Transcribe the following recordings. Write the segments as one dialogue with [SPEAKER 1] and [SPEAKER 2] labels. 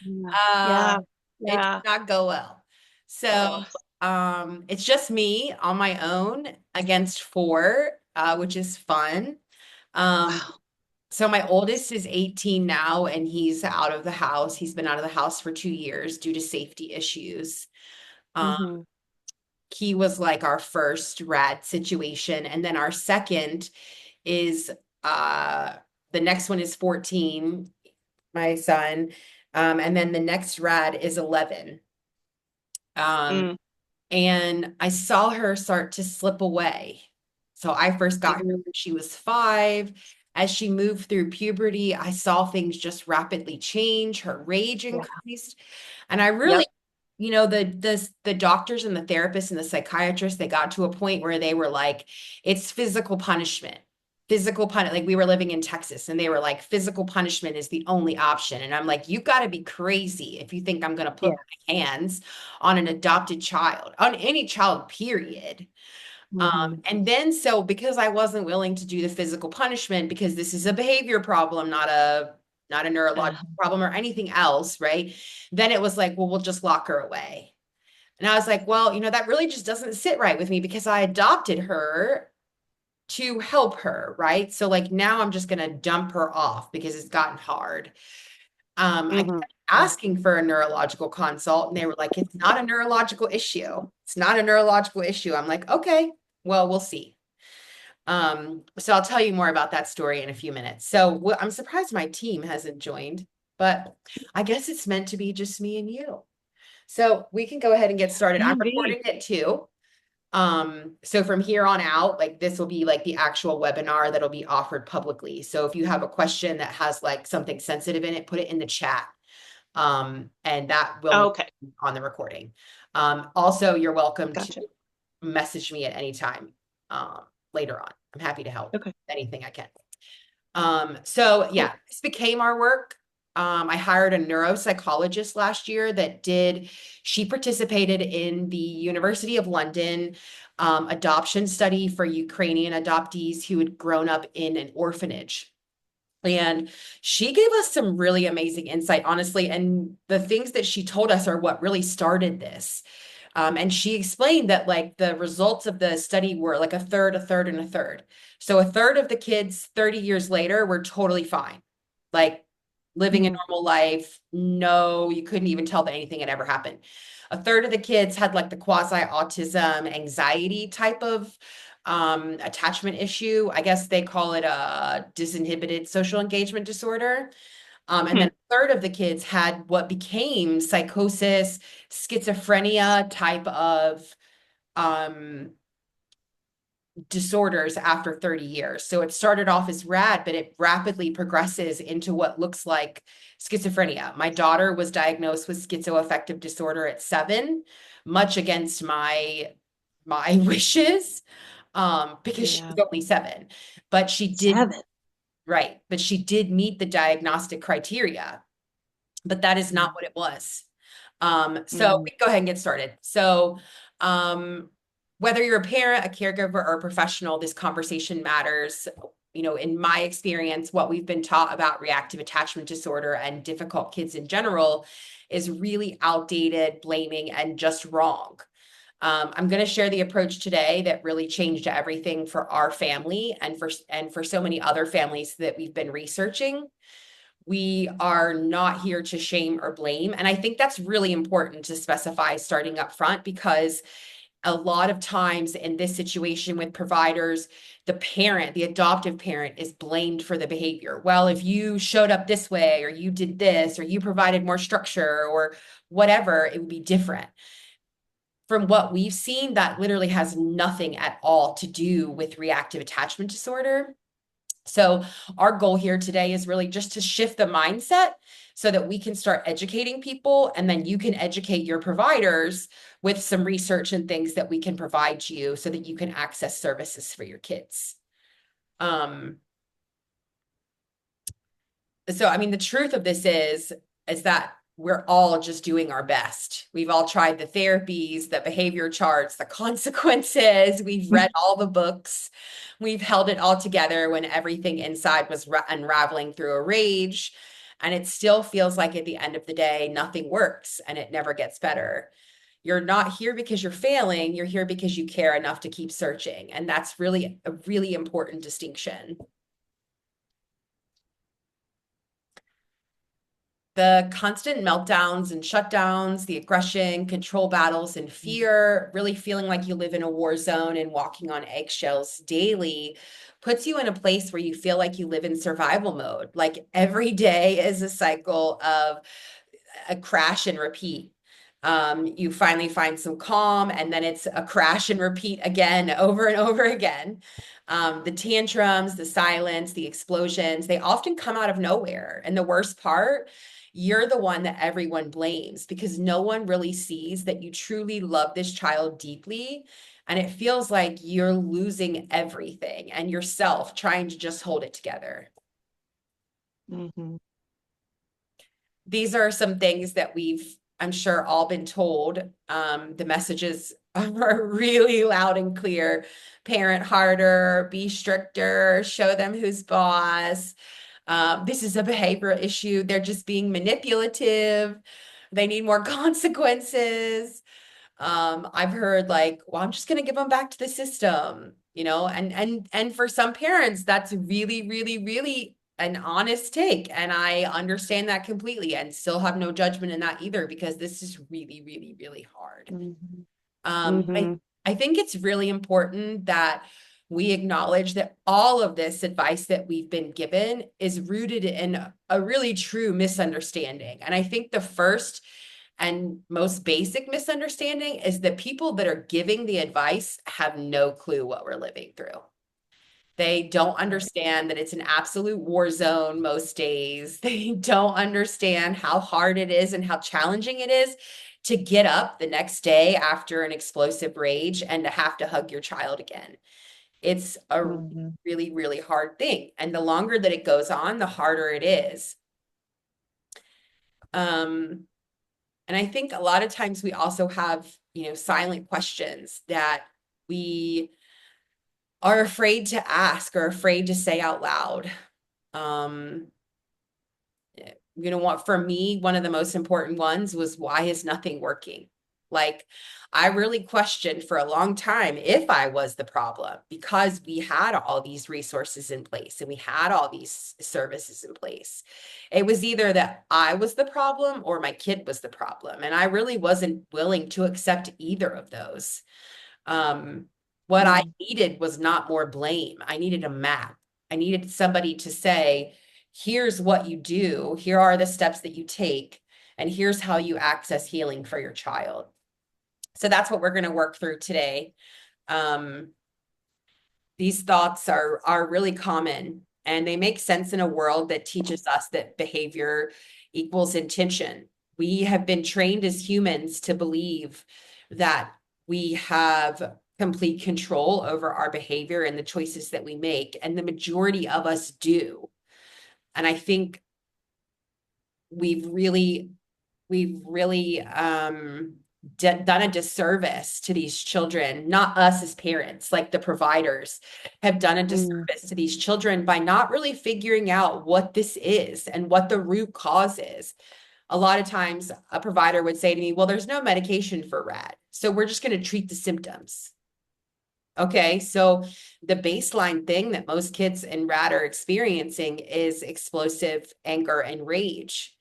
[SPEAKER 1] Yeah.
[SPEAKER 2] Uh,
[SPEAKER 1] Yeah.
[SPEAKER 2] it did
[SPEAKER 1] Yeah.
[SPEAKER 2] not go well. So,
[SPEAKER 1] Oh,
[SPEAKER 2] it's just me on my own against four, which is fun. Um,
[SPEAKER 1] wow.
[SPEAKER 2] so my oldest is 18 now, and he's out of the house. He's been out of the house for 2 years due to safety issues. Um,
[SPEAKER 1] Hmm.
[SPEAKER 2] he was like our first rad situation, and then our second is uh the next one is 14, my son. And then the next rad is 11. Um,
[SPEAKER 1] Mm.
[SPEAKER 2] and I saw her start to slip away. So I first got her
[SPEAKER 1] Mm.
[SPEAKER 2] when she was 5. As she moved through puberty, I saw things just rapidly change. Her rage
[SPEAKER 1] Yeah.
[SPEAKER 2] increased. And I really,
[SPEAKER 1] Yep.
[SPEAKER 2] the doctors and the therapists and the psychiatrists, they got to a point where they were like, it's physical punishment. Like we were living in Texas and they were like, physical punishment is the only option. And I'm like, you got to be crazy if you think I'm going to put
[SPEAKER 1] Yeah.
[SPEAKER 2] my hands on an adopted child, on any child, period.
[SPEAKER 1] Hmm.
[SPEAKER 2] And then so because I wasn't willing to do the physical punishment because this is a behavior problem, not a neurological
[SPEAKER 1] Uh,
[SPEAKER 2] problem or anything else, right? Then it was like, well, we'll just lock her away. And I was like, well, that really just doesn't sit right with me because I adopted her to help her, right? So like now I'm just gonna dump her off because it's gotten hard. I
[SPEAKER 1] hmm.
[SPEAKER 2] kept asking for a neurological consult, and they were like, it's not a neurological issue. It's not a neurological issue. I'm like, okay, well, we'll see. So I'll tell you more about that story in a few minutes. So I'm surprised my team hasn't joined, but I guess it's meant to be just me and you. So we can go ahead and get started. I'm
[SPEAKER 1] Can be.
[SPEAKER 2] recording it too. So from here on out, like this will be like the actual webinar that'll be offered publicly. So if you have a question that has like something sensitive in it, put it in the chat. And that will
[SPEAKER 1] Okay.
[SPEAKER 2] be on the recording. Also, you're welcome to
[SPEAKER 1] Gotcha.
[SPEAKER 2] message me at any time later on. I'm happy to help
[SPEAKER 1] Okay.
[SPEAKER 2] anything I can. So
[SPEAKER 1] Cool.
[SPEAKER 2] yeah, this became our work. I hired a neuropsychologist last year she participated in the University of London adoption study for Ukrainian adoptees who had grown up in an orphanage. And she gave us some really amazing insight, honestly. And the things that she told us are what really started this. And she explained that like the results of the study were like a third, a third, and a third. So a third of the kids 30 years later were totally fine, like living a
[SPEAKER 1] Mm.
[SPEAKER 2] normal life. No, you couldn't even tell that anything had ever happened. A third of the kids had like the quasi autism, anxiety type of attachment issue. I guess they call it a disinhibited social engagement disorder. And then
[SPEAKER 1] Hmm.
[SPEAKER 2] a third of the kids had what became psychosis, schizophrenia type of um, disorders after 30 years. So it started off as rad, but it rapidly progresses into what looks like schizophrenia. My daughter was diagnosed with schizoaffective disorder at 7, much against my wishes, because she
[SPEAKER 1] Yeah.
[SPEAKER 2] was only 7. But she did,
[SPEAKER 1] 7.
[SPEAKER 2] right, but she did meet the diagnostic criteria, but that is not
[SPEAKER 1] Mm.
[SPEAKER 2] what it was. So
[SPEAKER 1] Mm.
[SPEAKER 2] we can go ahead and get started. So, um, whether you're a parent, a caregiver, or a professional, this conversation matters. In my experience, what we've been taught about reactive attachment disorder and difficult kids in general is really outdated, blaming, and just wrong. I'm going to share the approach today that really changed everything for our family and for so many other families that we've been researching. We are not here to shame or blame. And I think that's really important to specify starting up front because a lot of times in this situation with providers, the adoptive parent is blamed for the behavior. Well, if you showed up this way, or you did this, or you provided more structure, or whatever, it would be different. From what we've seen, that literally has nothing at all to do with reactive attachment disorder. So, our goal here today is really just to shift the mindset so that we can start educating people, and then you can educate your providers with some research and things that we can provide you so that you can access services for your kids. Um, so I mean the truth of this is that we're all just doing our best. We've all tried the therapies, the behavior charts, the consequences. We've read all the books. We've held it all together when everything inside was unraveling through a rage. And it still feels like at the end of the day, nothing works and it never gets better. You're not here because you're failing. You're here because you care enough to keep searching. And that's really a really important distinction. The constant meltdowns and shutdowns, the aggression, control battles, and fear, really feeling like you live in a war zone and walking on eggshells daily puts you in a place where you feel like you live in survival mode. Like every day is a cycle of a crash and repeat. You finally find some calm, and then it's a crash and repeat again, over and over again. The tantrums, the silence, the explosions, they often come out of nowhere. And the worst part, you're the one that everyone blames because no one really sees that you truly love this child deeply. And it feels like you're losing everything and yourself trying to just hold it together.
[SPEAKER 1] Mm-hmm.
[SPEAKER 2] These are some things that we've, I'm sure, all been told. The messages are really loud and clear. Parent harder, be stricter, show them who's boss. This is a behavioral issue. They're just being manipulative. They need more consequences. I've heard like, well, I'm just going to give them back to the system, and for some parents, that's really, really, really an honest take. And I understand that completely and still have no judgment in that either, because this is really, really, really hard.
[SPEAKER 1] Mm-hmm.
[SPEAKER 2] Um, I,
[SPEAKER 1] Mm-hmm.
[SPEAKER 2] I think it's really important that we acknowledge that all of this advice that we've been given is rooted in a really true misunderstanding. And I think the first and most basic misunderstanding is that people that are giving the advice have no clue what we're living through. They don't
[SPEAKER 1] Right.
[SPEAKER 2] understand that it's an absolute war zone most days. They don't understand how hard it is and how challenging it is to get up the next day after an explosive rage and to have to hug your child again. It's a
[SPEAKER 1] Mm-hmm.
[SPEAKER 2] really, really hard thing. And the longer that it goes on, the harder it is. Um, And I think a lot of times we also have, silent questions that we are afraid to ask or afraid to say out loud. Um, what for me, one of the most important ones was, why is nothing working? Like, I really questioned for a long time if I was the problem, because we had all these resources in place and we had all these services in place. It was either that I was the problem or my kid was the problem. And I really wasn't willing to accept either of those. Um, what I
[SPEAKER 1] Mm.
[SPEAKER 2] needed was not more blame. I needed a map. I needed somebody to say, here's what you do, here are the steps that you take, and here's how you access healing for your child. So that's what we're going to work through today. Um, these thoughts are really common, and they make sense in a world that teaches us that behavior equals intention. We have been trained as humans to believe that we have complete control over our behavior and the choices that we make, and the majority of us do. And I think we've really done a disservice to these children, not us as parents, like the providers have done a
[SPEAKER 1] Mm.
[SPEAKER 2] disservice to these children by not really figuring out what this is and what the root cause is. A lot of times a provider would say to me, well, there's no medication for RAD, so we're just going to treat the symptoms. Okay, so the baseline thing that most kids in RAD are experiencing is explosive anger and rage.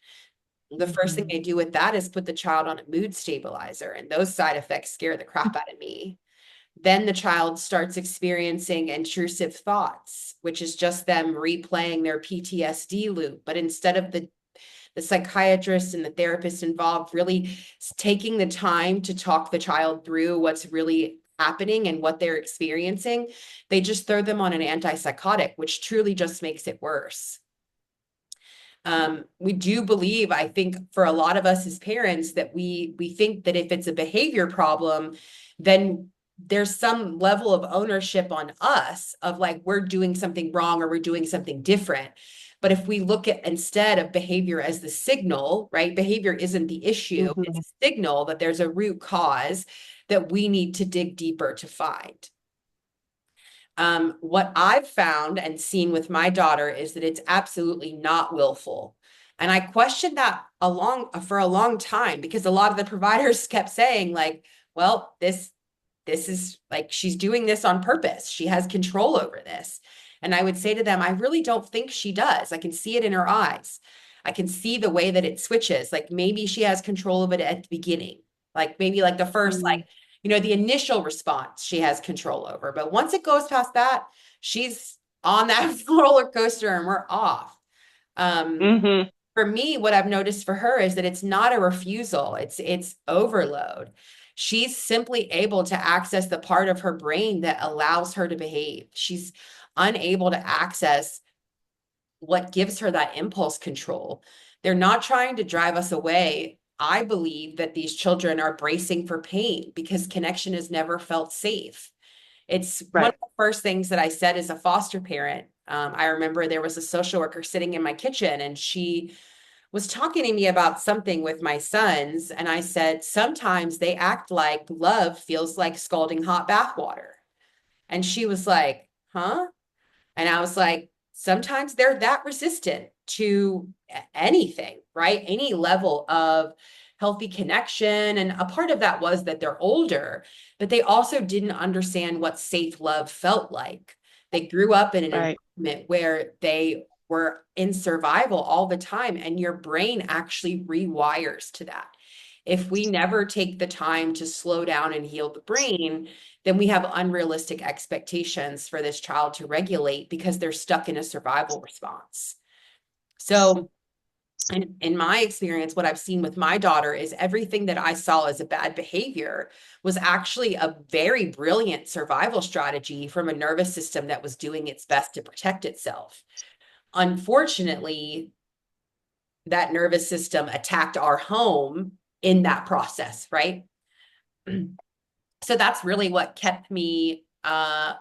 [SPEAKER 2] The first thing
[SPEAKER 1] Mm-hmm.
[SPEAKER 2] they do with that is put the child on a mood stabilizer, and those side effects scare the crap out of me. Then the child starts experiencing intrusive thoughts, which is just them replaying their PTSD loop. But instead of the psychiatrist and the therapist involved really taking the time to talk the child through what's really happening and what they're experiencing, they just throw them on an antipsychotic, which truly just makes it worse. We do believe, I think, for a lot of us as parents, that we think that if it's a behavior problem, then there's some level of ownership on us of like we're doing something wrong or we're doing something different. But if we look at instead of behavior as the signal, right? Behavior isn't the issue, it's
[SPEAKER 1] Mm-hmm.
[SPEAKER 2] a signal that there's a root cause that we need to dig deeper to find. What I've found and seen with my daughter is that it's absolutely not willful. And I questioned that for a long time because a lot of the providers kept saying like, well, this is like she's doing this on purpose. She has control over this. And I would say to them, I really don't think she does. I can see it in her eyes. I can see the way that it switches. Like maybe she has control of it at the beginning. Like maybe like the first, like,
[SPEAKER 1] Mm-hmm.
[SPEAKER 2] the initial response she has control over. But once it goes past that, she's on that roller coaster and we're off. Um,
[SPEAKER 1] Mm-hmm.
[SPEAKER 2] for me, what I've noticed for her is that it's not a refusal, it's overload. She's simply able to access the part of her brain that allows her to behave. She's unable to access what gives her that impulse control. They're not trying to drive us away. I believe that these children are bracing for pain because connection has never felt safe. It's one of
[SPEAKER 1] Right.
[SPEAKER 2] the first things that I said as a foster parent. I remember there was a social worker sitting in my kitchen and she was talking to me about something with my sons. And I said, sometimes they act like love feels like scalding hot bath water. And she was like, huh? And I was like, sometimes they're that resistant to anything, right? Any level of healthy connection. And a part of that was that they're older, but they also didn't understand what safe love felt like. They grew up in an
[SPEAKER 1] Right.
[SPEAKER 2] environment where they were in survival all the time, and your brain actually rewires to that. If we never take the time to slow down and heal the brain, then we have unrealistic expectations for this child to regulate because they're stuck in a survival response. So, in my experience, what I've seen with my daughter is everything that I saw as a bad behavior was actually a very brilliant survival strategy from a nervous system that was doing its best to protect itself. Unfortunately, that nervous system attacked our home in that process, right? So that's really what kept me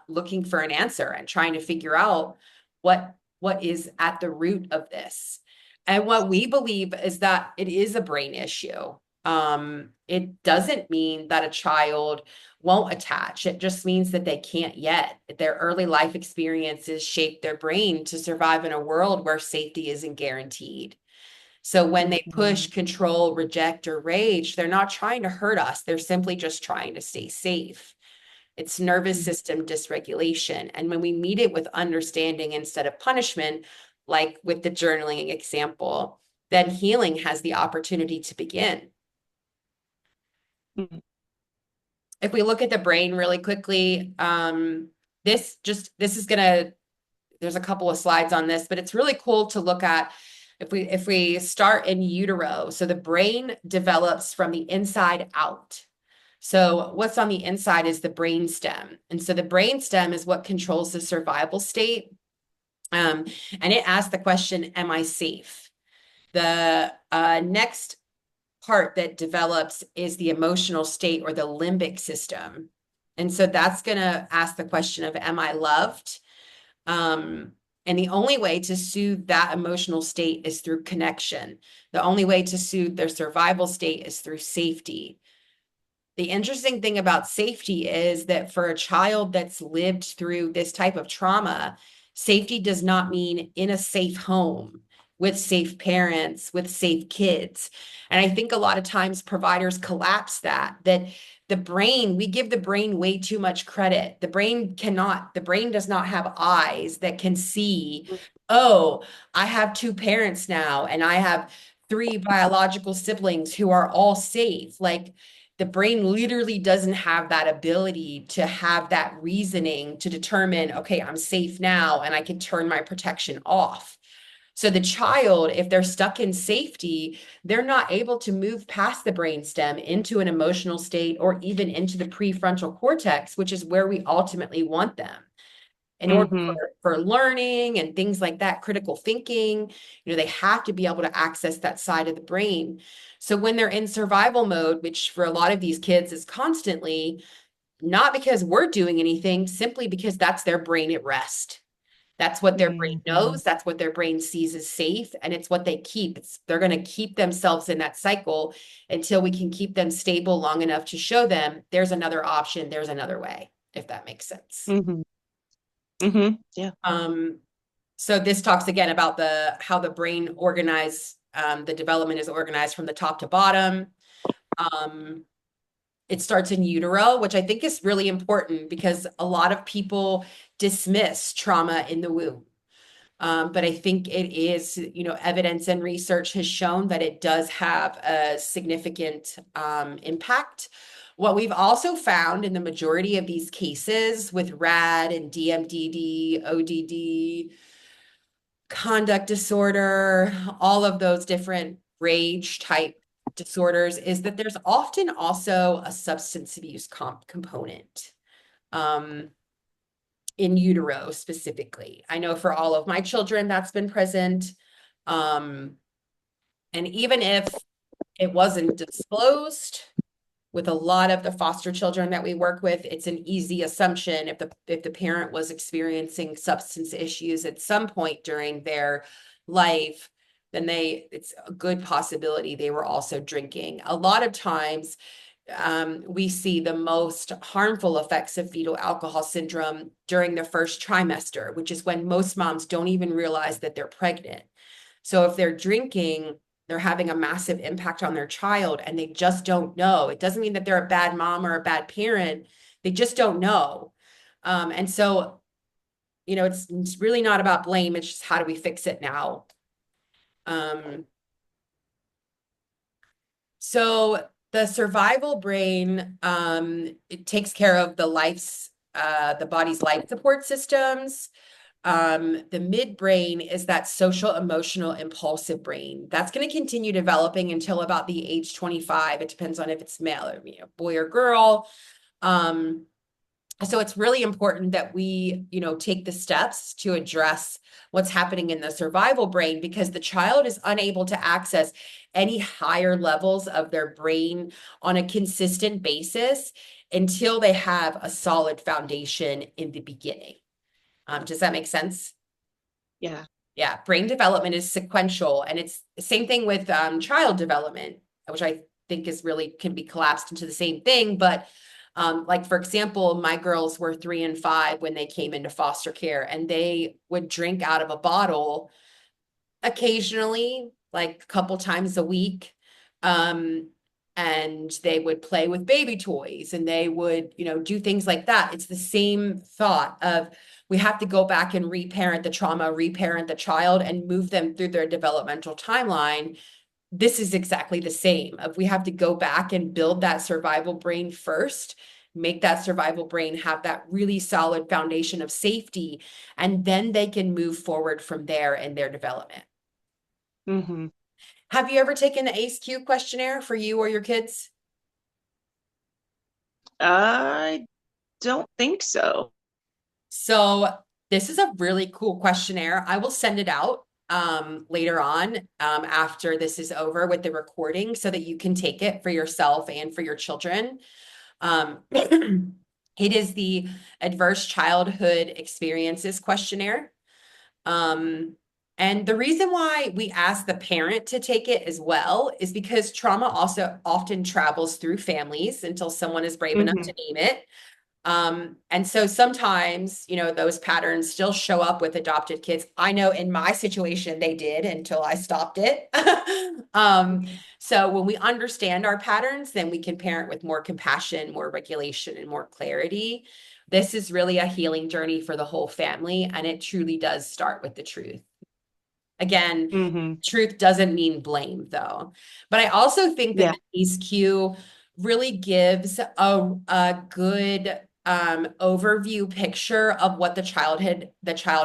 [SPEAKER 2] looking for an answer and trying to figure out what is at the root of this. And what we believe is that it is a brain issue. It doesn't mean that a child won't attach. It just means that they can't yet. Their early life experiences shape their brain to survive in a world where safety isn't guaranteed. So when they
[SPEAKER 1] Mm-hmm.
[SPEAKER 2] push, control, reject, or rage, they're not trying to hurt us. They're simply just trying to stay safe. It's nervous system dysregulation. And when we meet it with understanding instead of punishment, like with the journaling example, then healing has the opportunity to begin.
[SPEAKER 1] Mm-hmm.
[SPEAKER 2] If we look at the brain really quickly, this is gonna, there's a couple of slides on this, but it's really cool to look at if we start in utero. So the brain develops from the inside out. So what's on the inside is the brain stem. And so the brain stem is what controls the survival state. Um, and it asks the question, am I safe? The next part that develops is the emotional state or the limbic system. And so that's going to ask the question of, am I loved? Um, and the only way to soothe that emotional state is through connection. The only way to soothe their survival state is through safety. The interesting thing about safety is that for a child that's lived through this type of trauma, safety does not mean in a safe home with safe parents, with safe kids. And I think a lot of times providers collapse that the brain, we give the brain way too much credit. The brain does not have eyes that can see, oh, I have two parents now and I have three biological siblings who are all safe. Like, the brain literally doesn't have that ability to have that reasoning to determine, okay, I'm safe now and I can turn my protection off. So the child, if they're stuck in safety, they're not able to move past the brainstem into an emotional state or even into the prefrontal cortex, which is where we ultimately want them in order
[SPEAKER 1] Mm-hmm.
[SPEAKER 2] for learning and things like that, critical thinking, they have to be able to access that side of the brain. So when they're in survival mode, which for a lot of these kids is constantly, not because we're doing anything, simply because that's their brain at rest. That's what their brain
[SPEAKER 1] Mm-hmm.
[SPEAKER 2] knows. That's what their brain sees as safe. And it's what they keep. They're going to keep themselves in that cycle until we can keep them stable long enough to show them there's another option, there's another way, if that makes sense.
[SPEAKER 1] Mm-hmm. Mm-hmm. Yeah.
[SPEAKER 2] Um, so this talks again about how the brain The development is organized from the top to bottom. Um, it starts in utero, which I think is really important because a lot of people dismiss trauma in the womb. But I think it is, evidence and research has shown that it does have a significant impact. What we've also found in the majority of these cases with RAD and DMDD, ODD, conduct disorder, all of those different rage type disorders is that there's often also a substance abuse component. In utero specifically. I know for all of my children that's been present. And even if it wasn't disclosed with a lot of the foster children that we work with, it's an easy assumption if the parent was experiencing substance issues at some point during their life, then it's a good possibility they were also drinking. A lot of times we see the most harmful effects of fetal alcohol syndrome during the first trimester, which is when most moms don't even realize that they're pregnant. So if they're drinking, they're having a massive impact on their child and they just don't know. It doesn't mean that they're a bad mom or a bad parent. They just don't know. And so, it's really not about blame. It's just how do we fix it now? So the survival brain, it takes care of the body's life support systems. The midbrain is that social, emotional, impulsive brain. That's going to continue developing until about the age 25. It depends on if it's male or boy or girl. So it's really important that we, take the steps to address what's happening in the survival brain because the child is unable to access any higher levels of their brain on a consistent basis until they have a solid foundation in the beginning. Does that make sense?
[SPEAKER 1] Yeah.
[SPEAKER 2] Yeah, brain development is sequential, and it's the same thing with child development, which I think is really can be collapsed into the same thing. But like for example, my girls were 3 and 5 when they came into foster care, and they would drink out of a bottle occasionally, like a couple times a week. And they would play with baby toys and they would, do things like that. It's the same thought of we have to go back and reparent the trauma, reparent the child, and move them through their developmental timeline. This is exactly the same. If we have to go back and build that survival brain first, make that survival brain have that really solid foundation of safety, and then they can move forward from there in their development.
[SPEAKER 1] Mm-hmm.
[SPEAKER 2] Have you ever taken the ACE-Q questionnaire for you or your kids?
[SPEAKER 1] I don't think so.
[SPEAKER 2] So this is a really cool questionnaire. I will send it out later on after this is over with the recording so that you can take it for yourself and for your children. It is the Adverse Childhood Experiences questionnaire. And the reason why we ask the parent to take it as well is because trauma also often travels through families until someone is brave enough
[SPEAKER 1] Mm-hmm.
[SPEAKER 2] to name it. And so sometimes, those patterns still show up with adopted kids. I know in my situation they did until I stopped it. So when we understand our patterns, then we can parent with more compassion, more regulation, and more clarity. This is really a healing journey for the whole family, and it truly does start with the truth. Again,
[SPEAKER 1] Mm-hmm.
[SPEAKER 2] truth doesn't mean blame, though. But I also think that
[SPEAKER 1] Yeah.
[SPEAKER 2] the ACE-Q really gives a good overview picture of what the child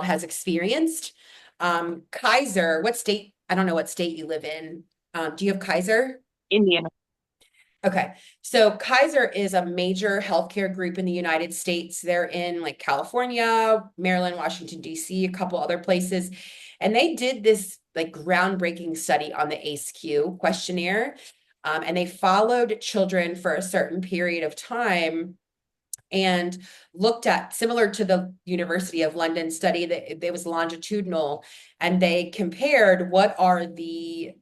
[SPEAKER 2] has experienced. Kaiser, what state? I don't know what state you live in. Do you have Kaiser?
[SPEAKER 1] Indiana.
[SPEAKER 2] Okay. So Kaiser is a major healthcare group in the United States. They're in like California, Maryland, Washington, D.C., a couple other places. And they did this like groundbreaking study on the ACE-Q questionnaire. And they followed children for a certain period of time and looked at, similar to the University of London study that it was longitudinal, and they compared what are the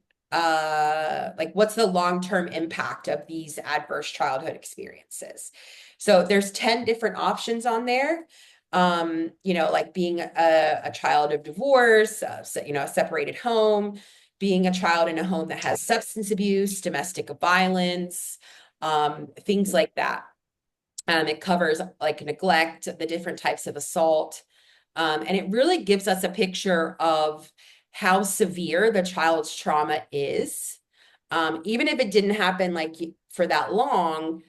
[SPEAKER 2] what's the long-term impact of these adverse childhood experiences. So there's 10 different options on there. Like being a child of divorce, a separated home, being a child in a home that has substance abuse, domestic violence, things like that. It covers like neglect, the different types of assault. And it really gives us a picture of how severe the child's trauma is. Even if it didn't happen like for that long,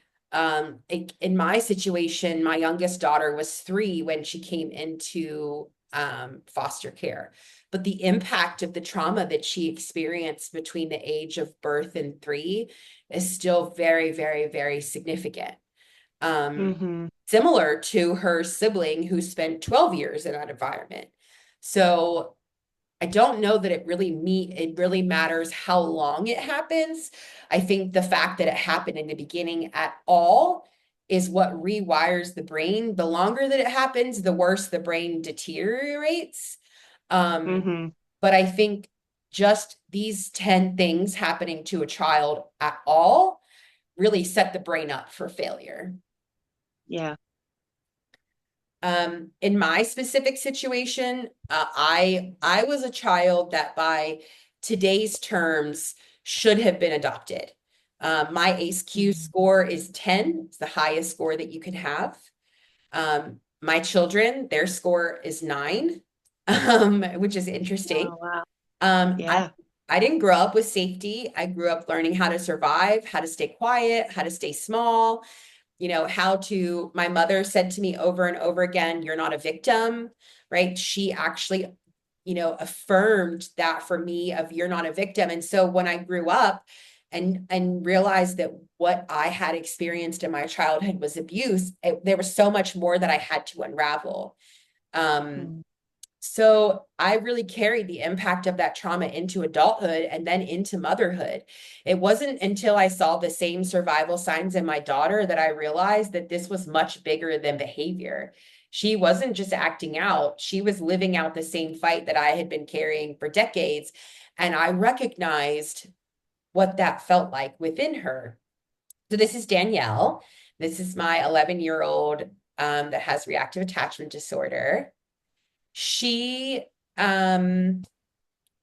[SPEAKER 2] in my situation, my youngest daughter was 3 when she came into foster care. But the impact of the trauma that she experienced between the age of birth and 3 is still very, very, very significant.
[SPEAKER 1] Mm-hmm.
[SPEAKER 2] Similar to her sibling who spent 12 years in that environment. So I don't know that it really matters how long it happens. I think the fact that it happened in the beginning at all is what rewires the brain. The longer that it happens, the worse the brain deteriorates. Um,
[SPEAKER 1] Mm-hmm.
[SPEAKER 2] but I think just these 10 things happening to a child at all really set the brain up for failure.
[SPEAKER 1] Yeah.
[SPEAKER 2] In my specific situation, I was a child that by today's terms should have been adopted. My ACE-Q
[SPEAKER 1] Mm-hmm.
[SPEAKER 2] score is 10. It's the highest score that you can have. My children, their score is 9, which is interesting.
[SPEAKER 1] Oh, wow.
[SPEAKER 2] Um, I
[SPEAKER 1] Yeah.
[SPEAKER 2] I didn't grow up with safety. I grew up learning how to survive, how to stay quiet, how to stay small, how to, my mother said to me over and over again, you're not a victim, right? She actually, affirmed that for me of you're not a victim. And so when I grew up and realized that what I had experienced in my childhood was abuse, there was so much more that I had to unravel. Um,
[SPEAKER 1] Mm.
[SPEAKER 2] so I really carried the impact of that trauma into adulthood and then into motherhood. It wasn't until I saw the same survival signs in my daughter that I realized that this was much bigger than behavior. She wasn't just acting out, she was living out the same fight that I had been carrying for decades. And I recognized what that felt like within her. So this is Danielle. This is my 11-year-old that has reactive attachment disorder. She um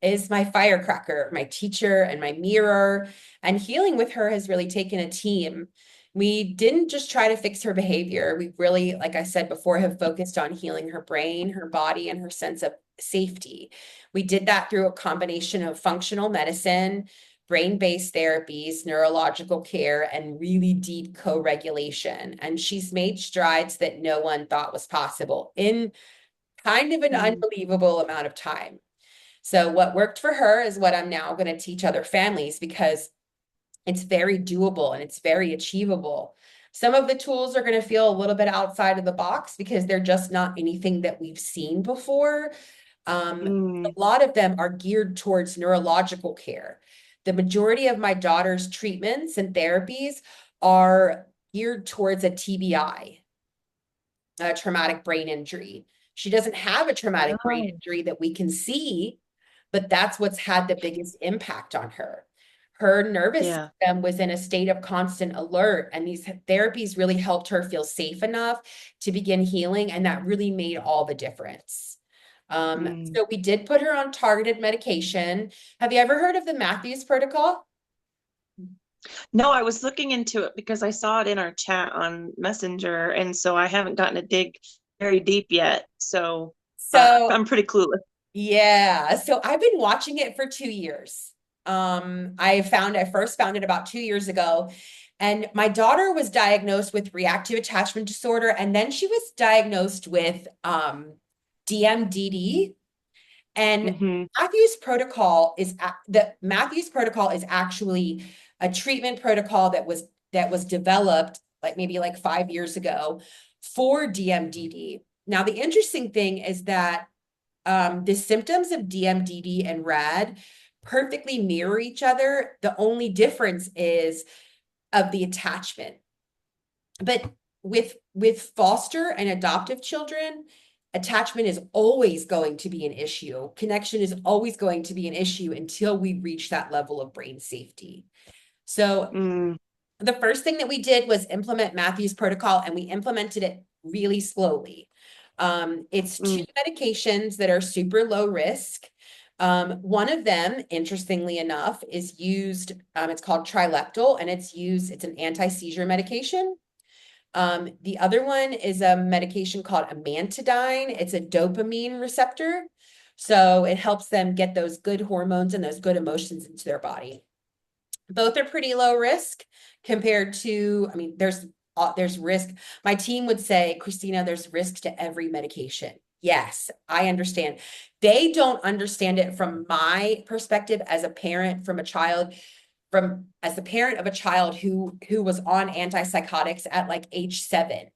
[SPEAKER 2] is my firecracker, my teacher and my mirror. And healing with her has really taken a team. We didn't just try to fix her behavior. We really, like I said before, have focused on healing her brain, her body, and her sense of safety. We did that through a combination of functional medicine, brain-based therapies, neurological care, and really deep co-regulation. And she's made strides that no one thought was possible in kind of an
[SPEAKER 1] Mm.
[SPEAKER 2] unbelievable amount of time. So what worked for her is what I'm now going to teach other families because it's very doable and it's very achievable. Some of the tools are going to feel a little bit outside of the box because they're just not anything that we've seen before. A
[SPEAKER 1] Mm.
[SPEAKER 2] lot of them are geared towards neurological care. The majority of my daughter's treatments and therapies are geared towards a TBI, a traumatic brain injury. She doesn't have a traumatic brain
[SPEAKER 1] Oh,
[SPEAKER 2] injury that we can see, but that's what's had the biggest impact on her. Her nervous
[SPEAKER 1] yeah.
[SPEAKER 2] system was in a state of constant alert, and these therapies really helped her feel safe enough to begin healing, and that really made all the difference.
[SPEAKER 1] Mm.
[SPEAKER 2] So we did put her on targeted medication. Have you ever heard of the Matthews protocol?
[SPEAKER 1] No, I was looking into it because I saw it in our chat on Messenger, and so I haven't gotten to dig very deep yet. So
[SPEAKER 2] So
[SPEAKER 1] I'm pretty clueless.
[SPEAKER 2] yeah, so I've been watching it for 2 years. I first found it about 2 years ago, and my daughter was diagnosed with reactive attachment disorder, and then she was diagnosed with DMDD. And
[SPEAKER 1] Mm-hmm.
[SPEAKER 2] The Matthews protocol is actually a treatment protocol that was developed like maybe like 5 years ago for DMDD. Now, the interesting thing is that the symptoms of DMDD and RAD perfectly mirror each other. The only difference is of the attachment. But with foster and adoptive children, attachment is always going to be an issue. Connection is always going to be an issue until we reach that level of brain safety. So
[SPEAKER 1] Mm.
[SPEAKER 2] the first thing that we did was implement Matthew's protocol, and we implemented it really slowly. It's two
[SPEAKER 1] Mm.
[SPEAKER 2] medications that are super low risk. One of them, interestingly enough, is used, it's called Trileptal, and it's an anti-seizure medication. The other one is a medication called amantadine. It's a dopamine receptor. So it helps them get those good hormones and those good emotions into their body. Both are pretty low risk compared to, I mean, there's risk. My team would say, Christina, there's risk to every medication. Yes, I understand. They don't understand it from my perspective as a parent from a child, from as the parent of a child who was on antipsychotics at like age 7.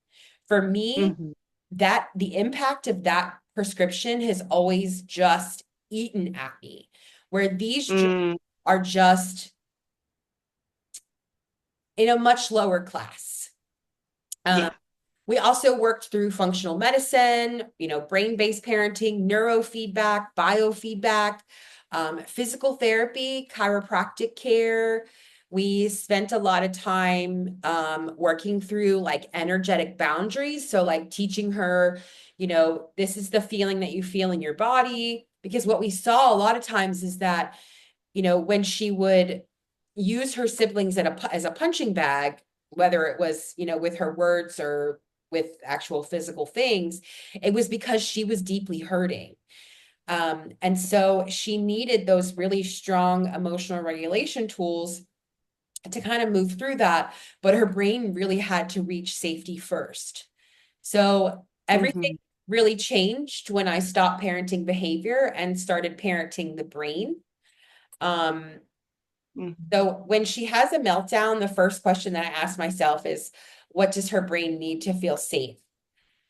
[SPEAKER 2] For me,
[SPEAKER 1] Hmm.
[SPEAKER 2] that the impact of that prescription has always just eaten at me, where these
[SPEAKER 1] Mm,
[SPEAKER 2] are just in a much lower class. Um,
[SPEAKER 1] yeah.
[SPEAKER 2] we also worked through functional medicine, brain-based parenting, neurofeedback, biofeedback, physical therapy, chiropractic care. We spent a lot of time working through like energetic boundaries. So, like teaching her, this is the feeling that you feel in your body. Because what we saw a lot of times is that, when she would use her siblings as a punching bag, whether it was, with her words or with actual physical things, it was because she was deeply hurting. And so she needed those really strong emotional regulation tools to kind of move through that, but her brain really had to reach safety first. So everything
[SPEAKER 1] Hmm.
[SPEAKER 2] really changed when I stopped parenting behavior and started parenting the brain. Um,
[SPEAKER 1] Hmm.
[SPEAKER 2] So when she has a meltdown, the first question that I ask myself is, what does her brain need to feel safe?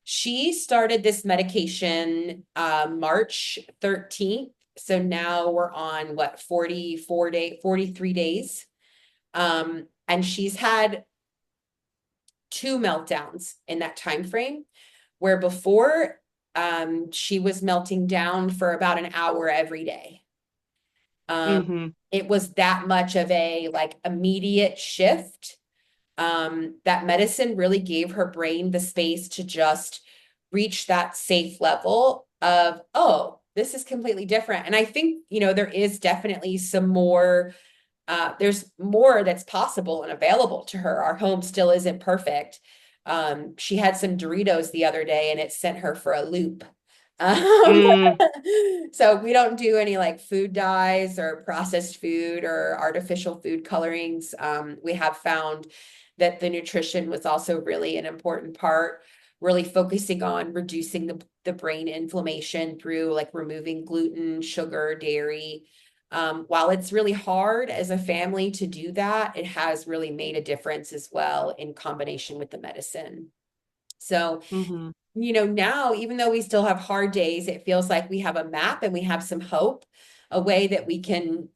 [SPEAKER 2] She started this medication March 13th. So now we're on what, 43 days. And she's had 2 meltdowns in that time frame, where before she was melting down for about an hour every day. Um,
[SPEAKER 1] Hmm.
[SPEAKER 2] it was that much of a like immediate shift. That medicine really gave her brain the space to just reach that safe level of, oh, this is completely different. And I think, there is definitely some more, there's more that's possible and available to her. Our home still isn't perfect. She had some Doritos the other day and it sent her for a loop. Um,
[SPEAKER 1] Mm,
[SPEAKER 2] so we don't do any like food dyes or processed food or artificial food colorings. We have found that the nutrition was also really an important part, really focusing on reducing the brain inflammation through like removing gluten, sugar, dairy. While it's really hard as a family to do that, it has really made a difference as well in combination with the medicine. So,
[SPEAKER 1] hmm.
[SPEAKER 2] now, even though we still have hard days, it feels like we have a map and we have some hope, a way that we can,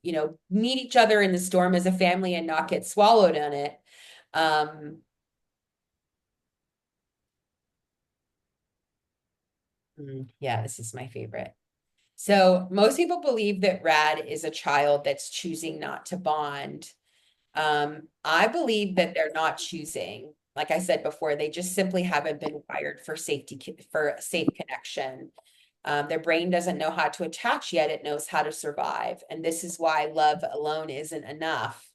[SPEAKER 2] meet each other in the storm as a family and not get swallowed in it. Um, yeah, this is my favorite. So most people believe that RAD is a child that's choosing not to bond. I believe that they're not choosing. Like I said before, they just simply haven't been wired for for safe connection. Their brain doesn't know how to attach yet, it knows how to survive. And this is why love alone isn't enough.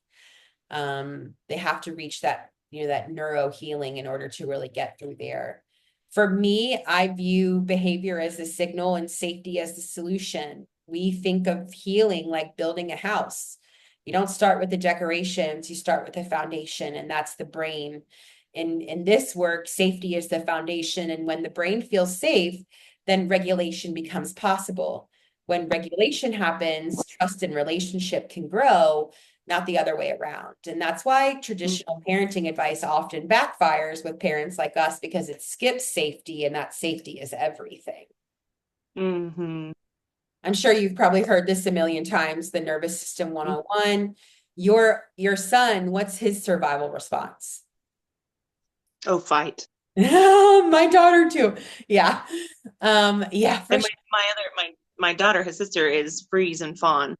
[SPEAKER 2] They have to reach that, that neuro healing in order to really get through there. For me, I view behavior as the signal and safety as the solution. We think of healing like building a house. You don't start with the decorations, you start with the foundation, and that's the brain. In this work, safety is the foundation. And when the brain feels safe, then regulation becomes possible. When regulation happens, trust and relationship can grow, not the other way around. And that's why traditional parenting advice often backfires with parents like us, because it skips safety, and that safety is everything.
[SPEAKER 1] Hmm.
[SPEAKER 2] I'm sure you've probably heard this a million times, the nervous system 101. Your son, what's his survival response?
[SPEAKER 1] Oh, fight.
[SPEAKER 2] My daughter too. Yeah. Yeah, for
[SPEAKER 1] And
[SPEAKER 2] sure.
[SPEAKER 1] my daughter, his sister, is freeze and fawn.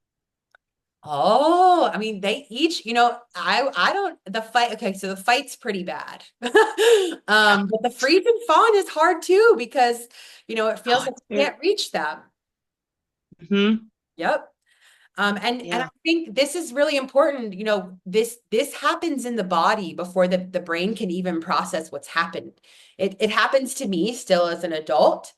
[SPEAKER 2] Oh, I mean, they each, I don't the fight. Okay, so the fight's pretty bad. But the freeze and fawn is hard too because, it
[SPEAKER 1] Oh,
[SPEAKER 2] feels like
[SPEAKER 1] it's
[SPEAKER 2] you
[SPEAKER 1] very.
[SPEAKER 2] can't reach them.
[SPEAKER 1] Hmm.
[SPEAKER 2] Yep. And I
[SPEAKER 1] Yeah.
[SPEAKER 2] think this is really important. This happens in the body before the brain can even process what's happened. It happens to me still as an adult.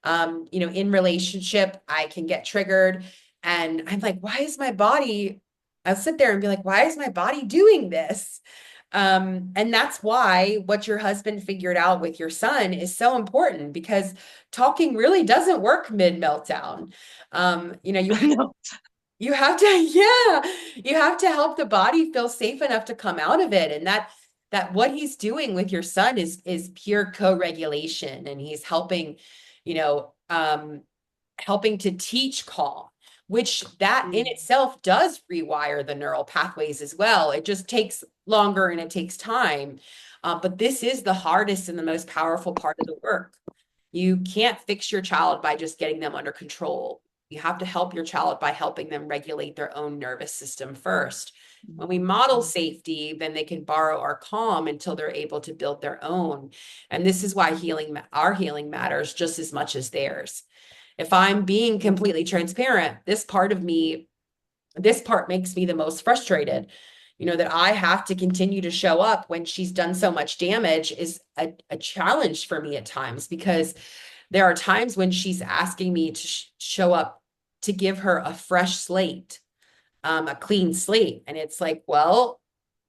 [SPEAKER 2] In relationship, I can get triggered and I'm like, why is my body? I'll sit there and be like, why is my body doing this? And that's why what your husband figured out with your son is so important because talking really doesn't work mid meltdown. You
[SPEAKER 1] No.
[SPEAKER 2] you have to, yeah, you have to help the body feel safe enough to come out of it. And that what he's doing with your son is pure co-regulation. And he's helping, you know, helping to teach calm, which that in
[SPEAKER 1] Mm.
[SPEAKER 2] itself does rewire the neural pathways as well. It just takes longer and it takes time. But this is the hardest and the most powerful part of the work. You can't fix your child by just getting them under control. You have to help your child by helping them regulate their own nervous system first. When we model
[SPEAKER 1] Mm.
[SPEAKER 2] safety, then they can borrow our calm until they're able to build their own. And this is why our healing matters just as much as theirs. If I'm being
[SPEAKER 1] Yeah.
[SPEAKER 2] completely transparent, this part makes me the most frustrated. That I have to continue to show up when she's done so much damage is a challenge for me at times because there are times when she's asking me to show up to give her a fresh slate, a clean slate. And it's like, well,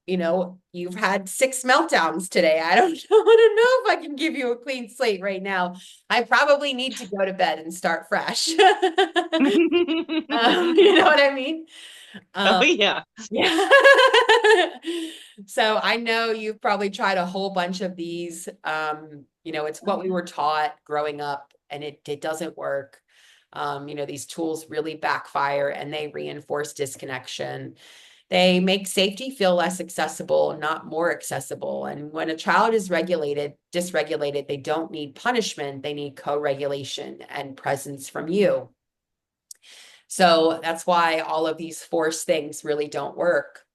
[SPEAKER 2] you've had 6 meltdowns today. I don't, I don't know if I can give you a clean slate right now. I probably need to go to bed and start fresh. You know what I mean?
[SPEAKER 1] Oh
[SPEAKER 2] Um,
[SPEAKER 1] yeah.
[SPEAKER 2] yeah. So I know you've probably tried a whole bunch of these. It's
[SPEAKER 1] Oh
[SPEAKER 2] what we
[SPEAKER 1] yeah.
[SPEAKER 2] were taught growing up, and it doesn't work. These tools really backfire and they reinforce disconnection. They make safety feel less accessible, not more accessible. And when a child is dysregulated, they don't need punishment, they need co-regulation and presence from you. So that's why all of these force things really don't work.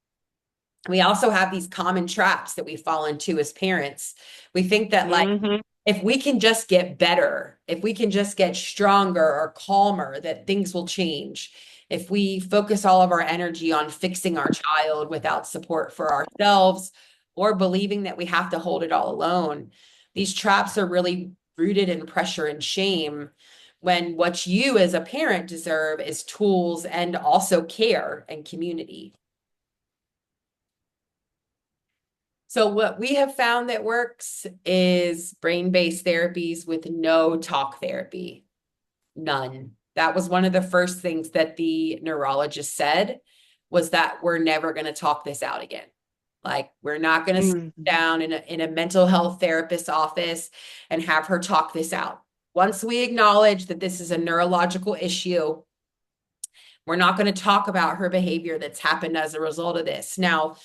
[SPEAKER 2] We also have these common traps that we fall into as parents. We think that, like,
[SPEAKER 1] Hmm.
[SPEAKER 2] if we can just get better, if we can just get stronger or calmer, that things will change. If we focus all of our energy on fixing our child without support for ourselves or believing that we have to hold it all alone, these traps are really rooted in pressure and shame when what you as a parent deserve is tools and also care and community. So what we have found that works is brain-based therapies with no talk therapy. None. That was one of the first things that the neurologist said was that we're never going to talk this out again. Like we're not going to sit
[SPEAKER 1] Hmm.
[SPEAKER 2] down in a mental health therapist's office and have her talk this out. Once we acknowledge that this is a neurological issue, we're not going to talk about her behavior that's happened as a result of this. Now,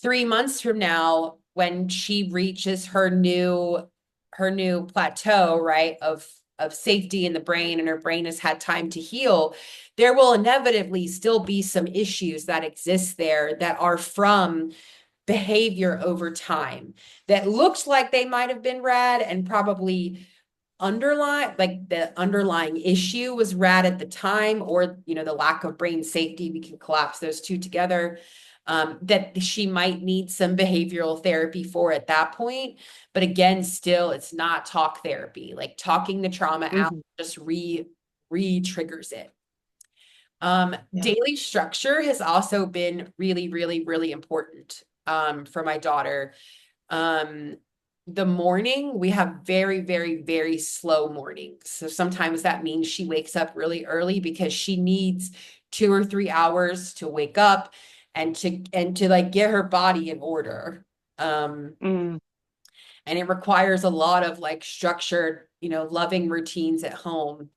[SPEAKER 2] 3 months from now, when she reaches her new plateau, right, of safety in the brain and her brain has had time to heal, there will inevitably still be some issues that exist there that are from behavior over time that looks like they might have been rad and probably the underlying issue was rad at the time, or the lack of brain safety. We can collapse those two together. That she might need some behavioral therapy for at that point. But again, still, it's not talk therapy. Like talking the trauma out
[SPEAKER 1] Hmm.
[SPEAKER 2] just re-triggers it.
[SPEAKER 1] Yeah.
[SPEAKER 2] Daily structure has also been really, really, really important for my daughter. Um, the morning, we have very, very, very slow mornings. So sometimes that means she wakes up really early because she needs 2 or 3 hours to wake up and to like get her body in order. Um,
[SPEAKER 1] Mm.
[SPEAKER 2] and it requires a lot of like structured, loving routines at home.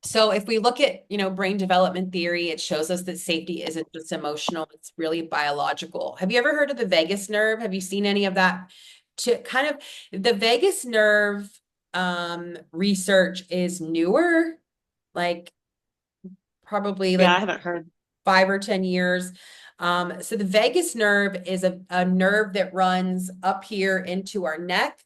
[SPEAKER 2] So if we look at, brain development theory, it shows us that safety isn't just emotional, it's really biological. Have you ever heard of the vagus nerve? Have you seen any of that? To kind of the vagus nerve research is newer, like probably
[SPEAKER 1] Yeah,
[SPEAKER 2] like
[SPEAKER 1] I haven't heard.
[SPEAKER 2] 5 or 10 years. So the vagus nerve is a nerve that runs up here into our neck.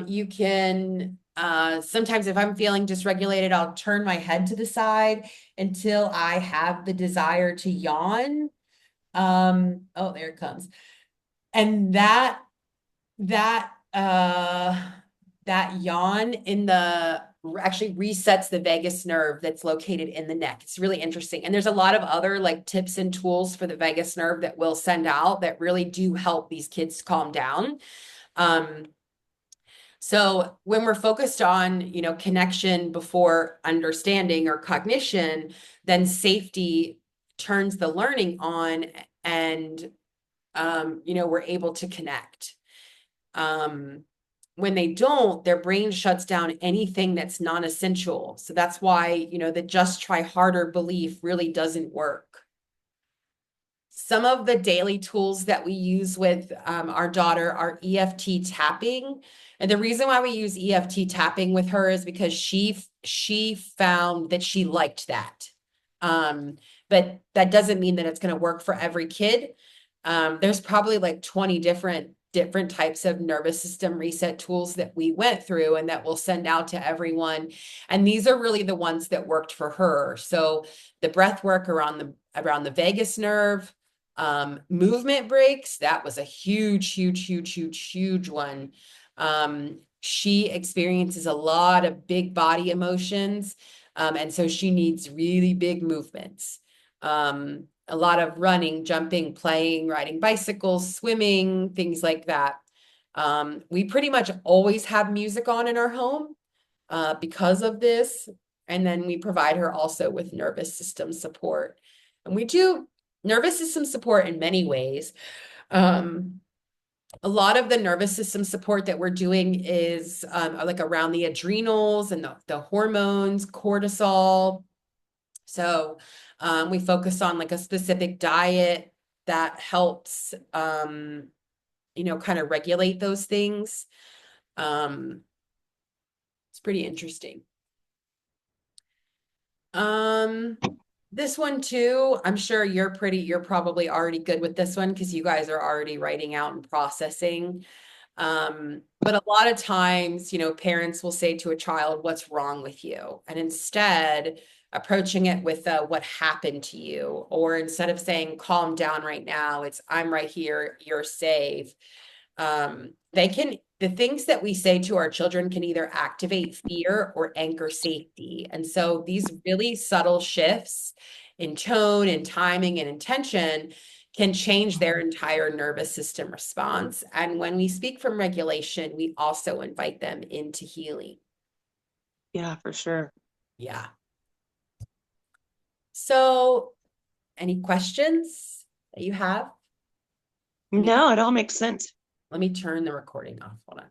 [SPEAKER 2] You can Sometimes if I'm feeling dysregulated, I'll turn my head to the side until I have the desire to yawn. Oh, there it comes. And that that yawn in the actually resets the vagus nerve that's located in the neck. It's really interesting. And there's a lot of other like tips and tools for the vagus nerve that we'll send out that really do help these kids calm down. Um, so when we're focused on, connection before understanding or cognition, then safety turns the learning on and we're able to connect. Um, when they don't, their brain shuts down anything that's non-essential. So that's why, the just try harder belief really doesn't work. Some of the daily tools that we use with our daughter are EFT tapping. And the reason why we use EFT tapping with her is because she found that she liked that. But that doesn't mean that it's going to work for every kid. There's probably like 20 different types of nervous system reset tools that we went through and that we'll send out to everyone. And these are really the ones that worked for her. So the breath work around the vagus nerve, movement breaks, that was a huge one. She experiences a lot of big body emotions, and so she needs really big movements. A lot of running, jumping, playing, riding bicycles, swimming, things like that. We pretty much always have music on in our home because of this. And then we provide her also with nervous system support. And we do nervous system support in many ways. A lot of the nervous system support that we're doing is like around the adrenals and the hormones, cortisol. So we focus on like a specific diet that helps, kind of regulate those things. It's pretty interesting. Um, this one too, I'm sure you're probably already good with this one because you guys are already writing out and processing. But a lot of times, parents will say to a child, "What's wrong with you?" And instead, approaching it with what happened to you, or instead of saying, "Calm down right now," it's, "I'm right here, you're safe." The things that we say to our children can either activate fear or anchor safety. And so these really subtle shifts in tone and timing and intention can change their entire nervous system response. And when we speak from regulation, we also invite them into healing.
[SPEAKER 1] Yeah, for sure.
[SPEAKER 2] Yeah. So, any questions that you have? Let me
[SPEAKER 1] No, it all makes sense.
[SPEAKER 2] let me turn the recording off. Hold on.